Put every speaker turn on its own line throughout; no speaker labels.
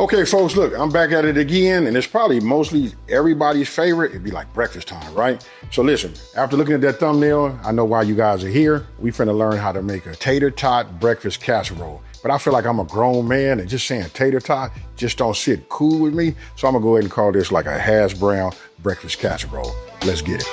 Okay, folks, look, I'm back at it again, and it's probably mostly everybody's favorite. It'd be like breakfast time, right? So listen, after looking at that thumbnail, I know why you guys are here. We finna learn how to make a tater tot breakfast casserole. But I feel like I'm a grown man, and just saying tater tot just don't sit cool with me. So I'm gonna go ahead and call this like a Hashbrown Breakfast Casserole. Let's get it.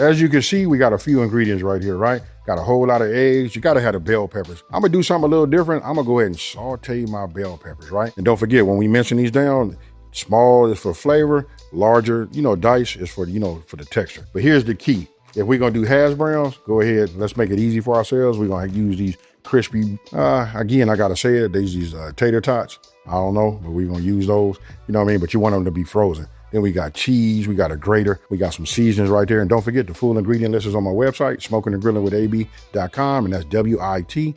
As you can see, we got a few ingredients right here, right? Got a whole lot of eggs. You gotta have the bell peppers. I'm gonna do something a little different. I'm gonna go ahead and saute my bell peppers, right? And don't forget, when we mention these down, small is for flavor, larger, dice is for, for the texture. But here's the key. If we're gonna do hash browns, go ahead, let's make it easy for ourselves. We're gonna use these crispy, again, I gotta say it, these tater tots. I don't know, but we're gonna use those, you know what I mean? But you want them to be frozen. Then we got cheese, we got a grater, we got some seasonings right there. And don't forget, the full ingredient list is on my website, smokinandgrillin.com, and that's WITAB.com.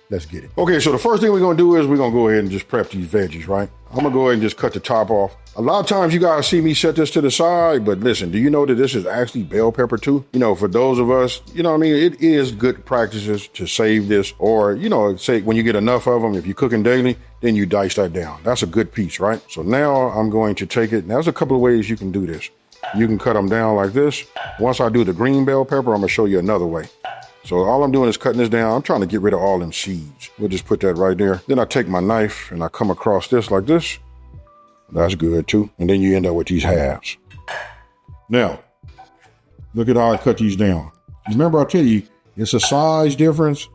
Let's get it. Okay, so the first thing we're gonna do is we're gonna go ahead and just prep these veggies, right? I'm gonna go ahead and just cut the top off. A lot of times you guys see me set this to the side, but listen, do you know that this is actually bell pepper too? For those of us, it is good practices to save this, or, say when you get enough of them, if you're cooking daily, then you dice that down. That's a good piece, right? So now I'm going to take it. Now there's a couple of ways you can do this. You can cut them down like this. Once I do the green bell pepper, I'm gonna show you another way. So all I'm doing is cutting this down. I'm trying to get rid of all them seeds. We'll just put that right there. Then I take my knife and I come across this like this. That's good too. And then you end up with these halves. Now, look at how I cut these down. Remember I tell you, it's a size difference,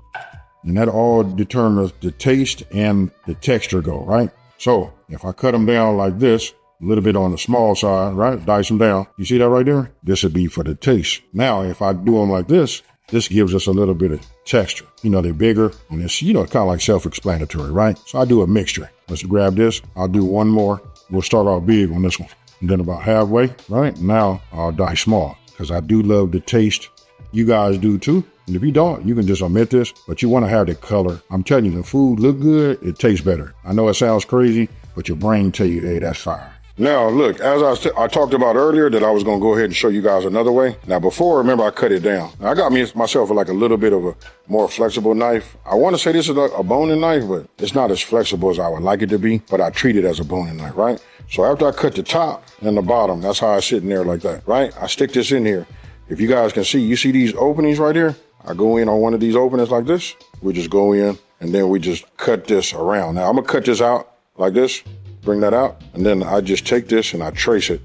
and that all determines the taste and the texture go, right? So if I cut them down like this, a little bit on the small side, right? Dice them down. You see that right there? This would be for the taste. Now, if I do them like this gives us a little bit of texture. They're bigger, and it's, kind of like self-explanatory, right? So I do a mixture. Let's grab this. I'll do one more. We'll start off big on this one. And then about halfway, right? Now I'll dice small, because I do love the taste. You guys do too. And if you don't, you can just omit this, but you want to have the color. I'm telling you, the food look good, it tastes better. I know it sounds crazy, but your brain tell you, hey, that's fire. Now, look, as I talked about earlier that I was going to go ahead and show you guys another way. Now, before, remember, I cut it down. Now, I got myself like a little bit of a more flexible knife. I want to say this is a boning knife, but it's not as flexible as I would like it to be, but I treat it as a boning knife, right? So after I cut the top and the bottom, that's how I sit in there like that, right? I stick this in here. If you guys can see, you see these openings right here? I go in on one of these openings like this. We just go in, and then we just cut this around. Now, I'm going to cut this out like this. Bring that out, and then I just take this and I trace it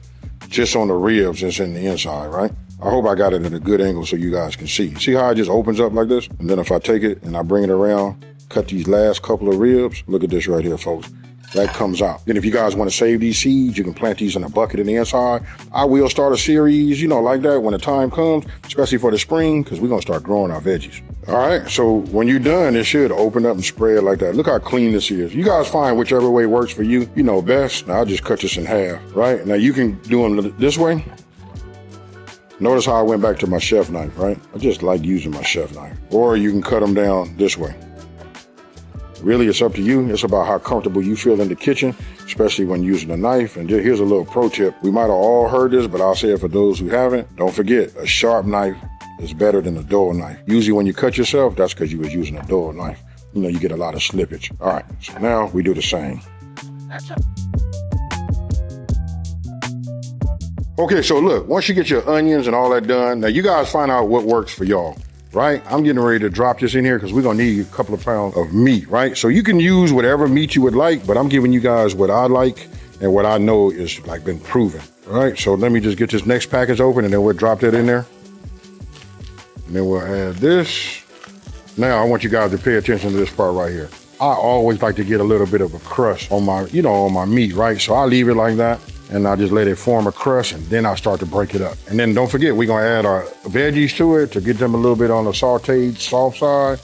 just on the ribs that's in the inside, right? I hope I got it at a good angle so you guys can see. See how it just opens up like this? And then if I take it and I bring it around, cut these last couple of ribs, look at this right here, folks. That comes out. Then if you guys want to save these seeds, you can plant these in a bucket in the inside. I will start a series, like that when the time comes, especially for the spring, because we're going to start growing our veggies. All right, so when you're done, it should open up and spread like that. Look how clean this is. You guys find whichever way works for you, best. Now I'll just cut this in half, right? Now you can do them this way. Notice how I went back to my chef knife, right? I just like using my chef knife. Or you can cut them down this way. Really, it's up to you. It's about how comfortable you feel in the kitchen, especially when using a knife. And here's a little pro tip. We might have all heard this, but I'll say it for those who haven't. Don't forget, a sharp knife is better than a dull knife. Usually when you cut yourself, that's because you was using a dull knife. You get a lot of slippage. All right, so now we do the same. Okay, so look, once you get your onions and all that done, now you guys find out what works for y'all. Right? I'm getting ready to drop this in here because we're going to need a couple of pounds of meat, right? So you can use whatever meat you would like, but I'm giving you guys what I like and what I know is been proven. All right, so let me just get this next package open and then we'll drop that in there. And then we'll add this. Now I want you guys to pay attention to this part right here. I always like to get a little bit of a crust on my, on my meat, right? So I leave it like that. And I just let it form a crust, and then I start to break it up. And then don't forget, we're gonna add our veggies to it to get them a little bit on the sauteed soft side,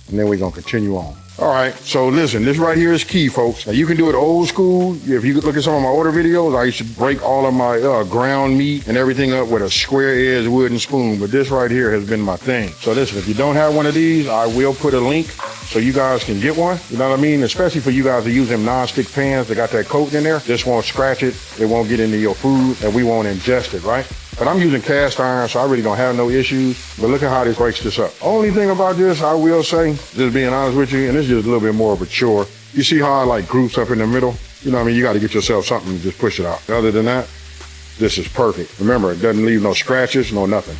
and then we're gonna continue on. All right, so listen, this right here is key, folks. Now you can do it old school. If you look at some of my older videos, I used to break all of my ground meat and everything up with a square edge wooden spoon, but this right here has been my thing. So listen, if you don't have one of these, I will put a link so you guys can get one. You know what I mean? Especially for you guys who use them non-stick pans that got that coating in there. This won't scratch it, it won't get into your food, and we won't ingest it, right? But I'm using cast iron, so I really don't have no issues. But look at how this breaks this up. Only thing about this, I will say, just being honest with you, and it's just a little bit more of a chore. You see how I like groups up in the middle? You know what I mean? You got to get yourself something and just push it out. Other than that, this is perfect. Remember, it doesn't leave no scratches, no nothing.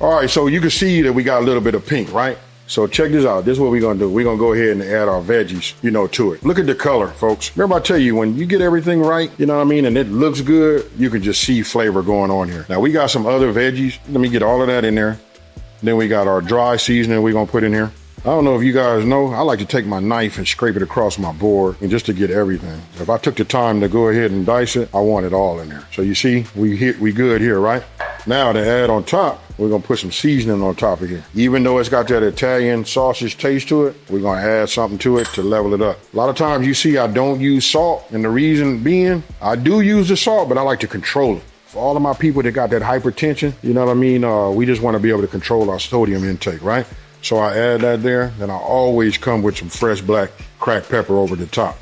All right, so you can see that we got a little bit of pink, right? So check this out. This is what we're gonna do. We're gonna go ahead and add our veggies, to it. Look at the color, folks. Remember I tell you, when you get everything right, you know what I mean, and it looks good, you can just see flavor going on here. Now we got some other veggies. Let me get all of that in there. Then we got our dry seasoning we're gonna put in here. I don't know if you guys know, I like to take my knife and scrape it across my board and just to get everything. If I took the time to go ahead and dice it, I want it all in there. So you see, we good here, right? Now to add on top, we're gonna put some seasoning on top of here. Even though it's got that Italian sausage taste to it, we're gonna add something to it to level it up. A lot of times you see I don't use salt, and the reason being, I do use the salt, but I like to control it. For all of my people that got that hypertension, you know what I mean? We just wanna be able to control our sodium intake, right? So I add that there, then I always come with some fresh black cracked pepper over the top.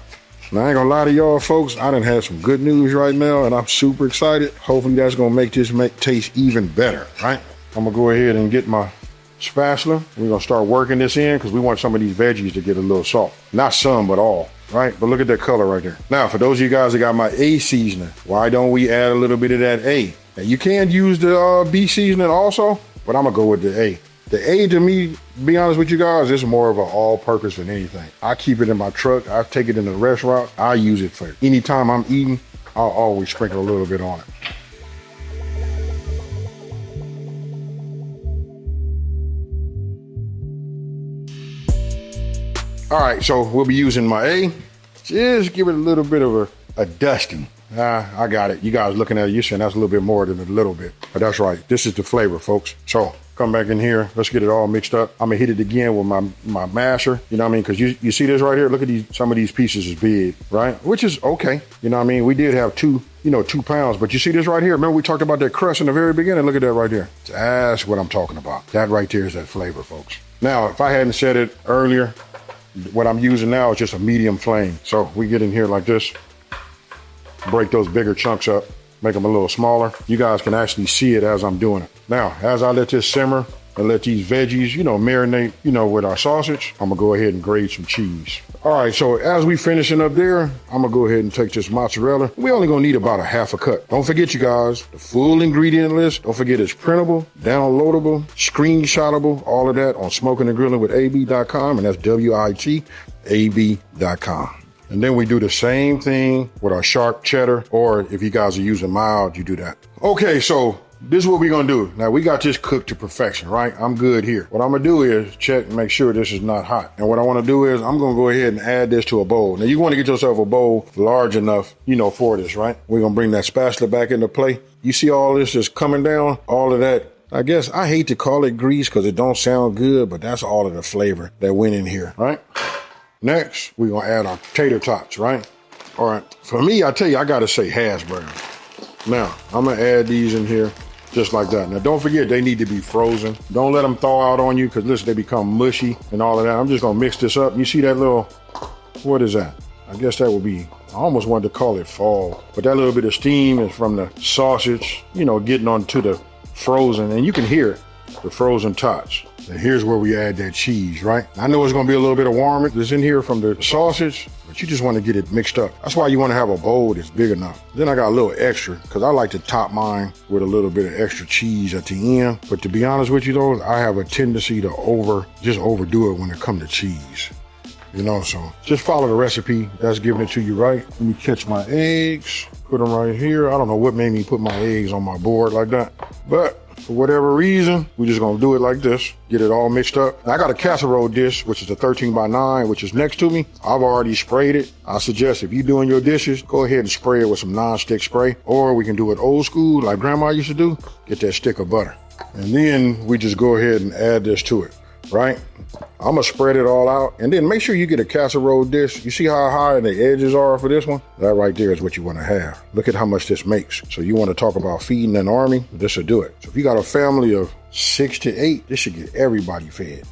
Now, I ain't gonna lie to y'all folks, I done had some good news right now and I'm super excited. Hopefully that's gonna make this taste even better, right? I'm gonna go ahead and get my spatula. We're gonna start working this in because we want some of these veggies to get a little soft. Not some, but all, right? But look at that color right there. Now, for those of you guys that got my A seasoning, why don't we add a little bit of that A? Now, you can use the B seasoning also, but I'm gonna go with the A. The A, to me, be honest with you guys, is more of an all-purpose than anything. I keep it in my truck. I take it in the restaurant. I use it for any time I'm eating. I'll always sprinkle a little bit on it. All right, so we'll be using my A. Just give it a little bit of a dusting. I got it. You guys looking at it, you're saying that's a little bit more than a little bit. But that's right. This is the flavor, folks. So come back in here. Let's get it all mixed up. I'm gonna hit it again with my masher. You know what I mean? Because you see this right here? Look at these. Some of these pieces is big, right? Which is okay. You know what I mean? We did have 2 pounds. But you see this right here? Remember we talked about that crust in the very beginning? Look at that right there. That's what I'm talking about. That right there is that flavor, folks. Now, if I hadn't said it earlier, what I'm using now is just a medium flame. So we get in here like this. Break those bigger chunks up, make them a little smaller. You guys can actually see it as I'm doing it. Now, as I let this simmer and let these veggies, marinate, with our sausage, I'm gonna go ahead and grate some cheese. All right, so as we finishing up there, I'm gonna go ahead and take this mozzarella. We only gonna need about a half a cup. Don't forget, you guys, the full ingredient list. Don't forget it's printable, downloadable, screenshotable, all of that on smokinandgrillin.ab.com, and that's WITAB.com. And then we do the same thing with our sharp cheddar, or if you guys are using mild, you do that. Okay, so this is what we're gonna do. Now we got this cooked to perfection, right? I'm good here. What I'm gonna do is check and make sure this is not hot. And what I wanna do is I'm gonna go ahead and add this to a bowl. Now you wanna get yourself a bowl large enough, for this, right? We're gonna bring that spatula back into play. You see all this just coming down, all of that. I guess I hate to call it grease because it don't sound good, but that's all of the flavor that went in here, right? Next, we're gonna add our tater tots, right? All right, for me, I tell you, I gotta say Hashbrown. Now, I'm gonna add these in here just like that. Now, don't forget, they need to be frozen. Don't let them thaw out on you because listen, they become mushy and all of that. I'm just gonna mix this up. You see that little, what is that? I guess that would be, I almost wanted to call it fall, but that little bit of steam is from the sausage, getting onto the frozen, and you can hear the frozen tots. And here's where we add that cheese, right? I know it's gonna be a little bit of warming that's in here from the sausage, but you just wanna get it mixed up. That's why you wanna have a bowl that's big enough. Then I got a little extra, because I like to top mine with a little bit of extra cheese at the end. But to be honest with you though, I have a tendency to overdo it when it comes to cheese. So just follow the recipe that's giving it to you, right? Let me catch my eggs, put them right here. I don't know what made me put my eggs on my board like that, but for whatever reason, we're just gonna do it like this, get it all mixed up. Now, I got a casserole dish, which is a 13x9, which is next to me. I've already sprayed it. I suggest if you're doing your dishes, go ahead and spray it with some non-stick spray, or we can do it old school like grandma used to do, get that stick of butter. And then we just go ahead and add this to it, right? I'm gonna spread it all out, and then make sure you get a casserole dish. You see how high the edges are for this one? That right there is what you wanna have. Look at how much this makes. So you wanna talk about feeding an army? This will do it. So if you got a family of 6 to 8, this should get everybody fed.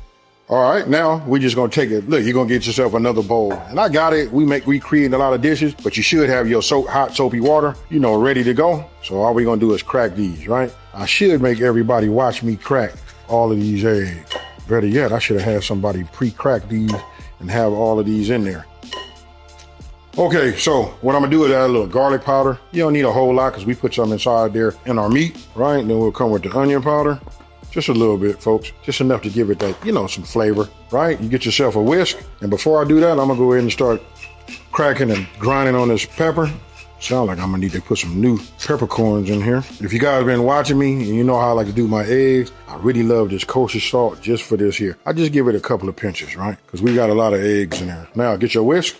All right, now we just gonna take it. Look, you're gonna get yourself another bowl. And I got it. We create a lot of dishes, but you should have your hot soapy water, ready to go. So all we gonna do is crack these, right? I should make everybody watch me crack all of these eggs. Better yet, I should have had somebody pre-crack these and have all of these in there. Okay, so what I'm gonna do is add a little garlic powder. You don't need a whole lot because we put some inside there in our meat, right? And then we'll come with the onion powder. Just a little bit, folks. Just enough to give it that, some flavor, right? You get yourself a whisk. And before I do that, I'm gonna go ahead and start cracking and grinding on this pepper. Sound like I'm gonna need to put some new peppercorns in here. If you guys been watching me and you know how I like to do my eggs, I really love this kosher salt just for this here. I just give it a couple of pinches, right? Because we got a lot of eggs in there. Now get your whisk.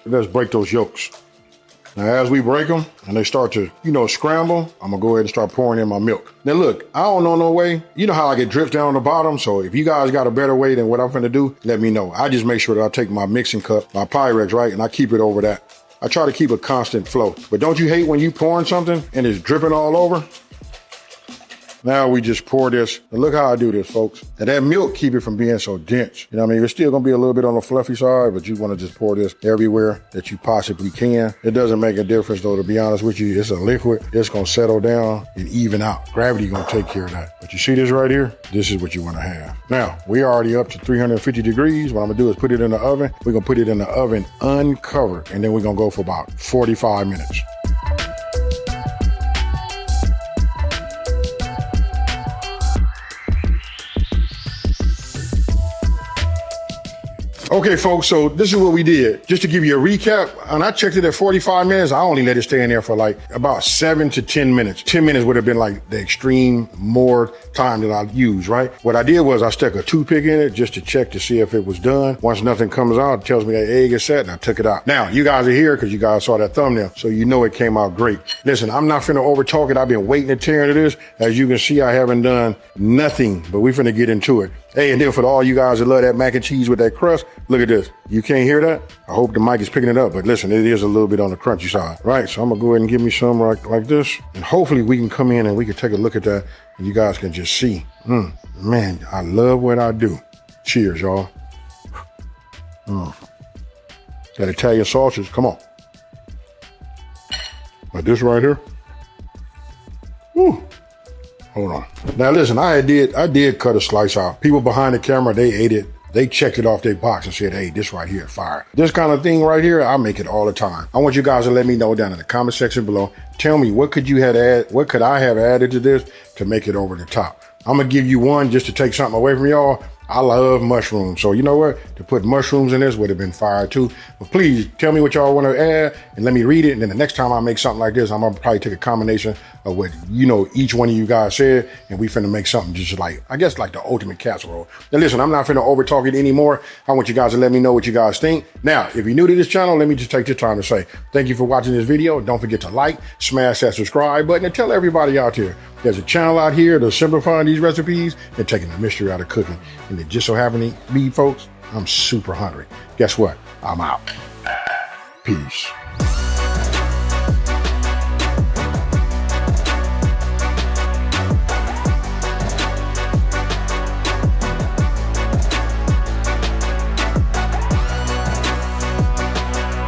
Let's break those yolks. Now, as we break them and they start to, scramble, I'm gonna go ahead and start pouring in my milk. Now, look, I don't know no way. You know how like it drips down on the bottom? So if you guys got a better way than what I'm finna do, let me know. I just make sure that I take my mixing cup, my Pyrex, right? And I keep it over that. I try to keep a constant flow. But don't you hate when you pouring something and it's dripping all over? Now we just pour this. And look how I do this, folks. And that milk keep it from being so dense. You know what I mean? It's still gonna be a little bit on the fluffy side, but you wanna just pour this everywhere that you possibly can. It doesn't make a difference though, to be honest with you. It's a liquid. It's gonna settle down and even out. Gravity gonna take care of that. But you see this right here? This is what you wanna have. Now, we already up to 350 degrees. What I'm gonna do is put it in the oven. We're gonna put it in the oven uncovered, and then we're gonna go for about 45 minutes. Okay, folks, so this is what we did. Just to give you a recap, and I checked it at 45 minutes. I only let it stay in there for like about 7 to 10 minutes. 10 minutes would have been like the extreme more time that I used, right? What I did was I stuck a toothpick in it just to check to see if it was done. Once nothing comes out, it tells me that egg is set, and I took it out. Now, you guys are here because you guys saw that thumbnail, so you know it came out great. Listen, I'm not finna over talk it. I've been waiting to tear into this. As you can see, I haven't done nothing, but we finna get into it. Hey, and then for all you guys that love that mac and cheese with that crust, look at this. You can't hear that? I hope the mic is picking it up, but listen, it is a little bit on the crunchy side. Right, so I'm gonna go ahead and give me some like this, and hopefully we can come in and we can take a look at that, and you guys can just see. Man, I love what I do. Cheers, y'all. That Italian sausage, come on. Like this right here. Woo. Hold on. Now listen, I did cut a slice out. People behind the camera, they ate it. They checked it off their box and said, hey, this right here, fire. This kind of thing right here, I make it all the time. I want you guys to let me know down in the comment section below. Tell me, what could I have added to this to make it over the top? I'm gonna give you one just to take something away from y'all. I love mushrooms. So you know what? To put mushrooms in this would have been fire too. But please tell me what y'all want to add and let me read it. And then the next time I make something like this, I'm gonna probably take a combination of what, each one of you guys said. And we finna make something just like, I guess like the ultimate casserole. Now listen, I'm not finna over talk it anymore. I want you guys to let me know what you guys think. Now, if you're new to this channel, let me just take the time to say, thank you for watching this video. Don't forget to like, smash that subscribe button, and tell everybody out there, there's a channel out here that's simplifying these recipes and taking the mystery out of cooking. And it just so happened to be, folks, I'm super hungry. Guess what? I'm out. Peace.